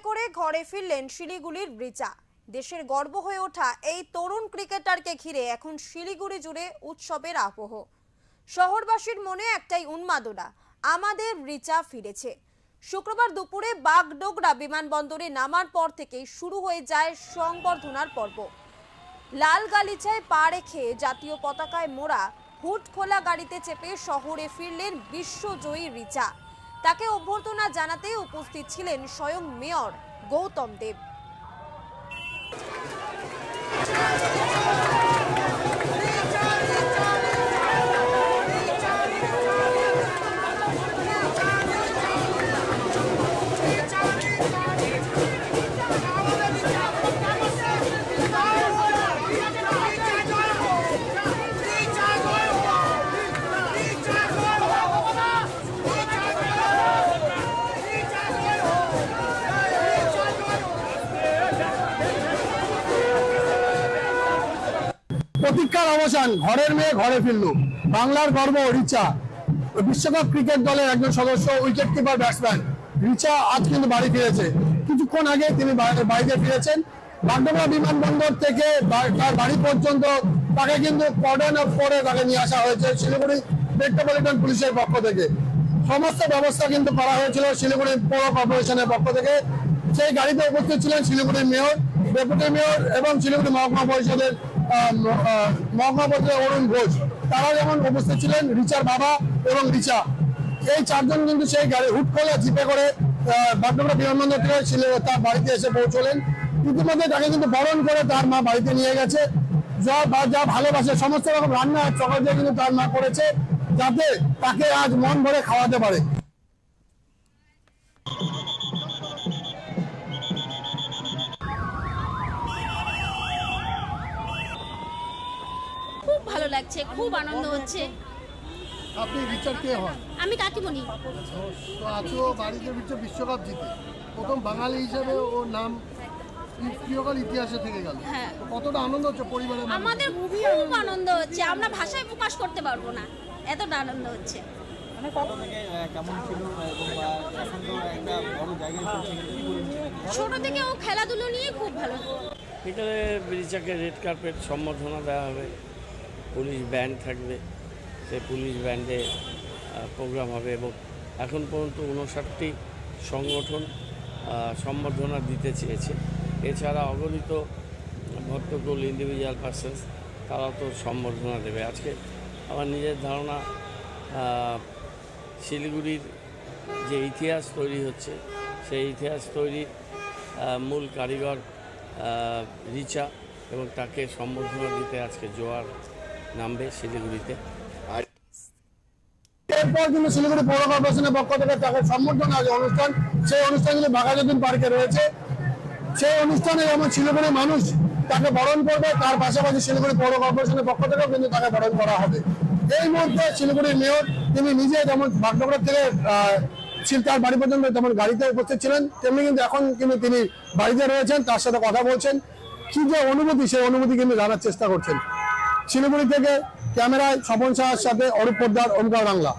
করে ঘরে ফিরলেন শিলিগুড়ির রিচা। দেশের গর্ব হয়ে ওঠা এই তরুণ ক্রিকেটারকে ঘিরে এখন শিলিগুড়ি জুড়ে উৎসবের আবহ। শহরবাসীর মনে একটাই উন্মাদনা, আমাদের রিচা ফিরেছে। শুক্রবার দুপুরে বাগডোগরা বিমানবন্দরে নামার পর থেকেই শুরু হয়ে যায় সংবর্ধনার পর্ব। লাল গালিচায় পা রেখে জাতীয় পতাকায় মোড়া হুড খোলা গাড়িতে চেপে শহরে ফিরলেন বিশ্বজয়ী রিচা। তাকে অভ্যর্থনা জানাতে উপস্থিত ছিলেন স্বয়ং মেয়র গৌতম দেব। প্রতীক্ষার অবসান, ঘরের মেয়ে ঘরে ফিরল। বাংলার গর্ব রিচা, বিশ্বকাপ ক্রিকেট দলের একজন সদস্য, উইকেট কিপার ব্যাটসম্যান রিচা আজ কিন্তু বাড়ি ফিরেছে। কিছুক্ষণ আগে তিনি বাড়িতে ফিরেছেন। বাগডোগরা বিমানবন্দর থেকে তার বাড়ি পর্যন্ত তাকে কিন্তু কর্ডন অফ করে তাকে নিয়ে আসা হয়েছে শিলিগুড়ি মেট্রোপলিটন পুলিশের পক্ষ থেকে। সমস্ত ব্যবস্থা কিন্তু করা হয়েছিল শিলিগুড়ি পৌর কর্পোরেশনের পক্ষ থেকে। সেই গাড়িতে উপস্থিত ছিলেন শিলিগুড়ির মেয়র, ডেপুটি মেয়র এবং শিলিগুড়ি মহকুমা পরিষদের অরুণ ঘোষ। তারা যেমন উপস্থিত ছিলেন, রিচার বাবা এবং রিচা, এই চারজন কিন্তু সেই গাড়ি হুট খোলা জিপে করে বাগডোগরা বিমানবন্দর থেকে তার বাড়িতে এসে পৌঁছলেন। ইতিমধ্যে তাকে কিন্তু বরণ করে তার মা বাড়িতে নিয়ে গেছে। যা ভালোবাসে সমস্ত রকম রান্না সকাল দিয়ে কিন্তু তার মা করেছে, যাতে তাকে আজ মন ভরে খাওয়াতে পারে। খুব ভালো লাগছে, খুব আনন্দ হচ্ছে। আপনি রিচার কে হন? আমি কাকিমণি। তো আজও বাড়িতে বিশ্বকাপ জিতে প্রথম বাঙালি হিসেবে ওর নাম চিরকাল ইতিহাসে থেকে গেল। হ্যাঁ, কতটা আনন্দ হচ্ছে পরিবারের? আমাদের খুব আনন্দ হচ্ছে, আমরা ভাষায় প্রকাশ করতে পারবো না, এতটা আনন্দ হচ্ছে। ছোট থেকে ও খেলাধুলো নিয়ে খুব ভালো। বিকেলে রিচাকে রেড কার্পেট সম্বর্ধনা দেওয়া হবে, পুলিশ ব্যান্ড থাকবে, সেই পুলিশ ব্যান্ডে প্রোগ্রাম হবে এবং এখন পর্যন্ত 59টি সংগঠন সম্বর্ধনা দিতে চেয়েছে। এছাড়া অগণিত ভক্তকুল ইন্ডিভিজুয়াল পার্সনস তারাও তো সম্বর্ধনা দেবে। আজকে আমার নিজের ধারণা শিলিগুড়ির যে ইতিহাস তৈরি হচ্ছে, সেই ইতিহাস তৈরির মূল কারিগর রিচা এবং তাকে সম্বর্ধনা দিতে আজকে জোয়ার নামবে শিলিগুড়িতে। এরপর কিন্তু শিলিগুড়ি পৌর কর্পোরেশনের পক্ষ থেকে তাকে সম্বর্ধনা যে অনুষ্ঠান, সেই অনুষ্ঠান কিন্তু বাঘাযতীন পার্কে রয়েছে। সেই অনুষ্ঠানে যেমন শিলিগুড়ির মানুষ তাকে বরণ করবে, তার পাশাপাশি শিলিগুড়ি পৌর কর্পোরেশনের পক্ষ থেকেও কিন্তু তাকে বরণ করা হবে। এই মুহূর্তে শিলিগুড়ির মেয়র তিনি নিজে যেমন বাগডোগরা থেকে তার বাড়ি পর্যন্ত যেমন গাড়িতে উপস্থিত ছিলেন, তেমনি কিন্তু এখন কিন্তু তিনি বাড়িতে রয়েছেন, তার সাথে কথা বলছেন। কি যে অনুভূতি, সেই অনুভূতি কিন্তু জানার চেষ্টা করছেন। শিলিগুড়ি থেকে ক্যামেরায় স্বপন সাহার সাথে অরূপ পোদ্দার, ওমকার বাংলা।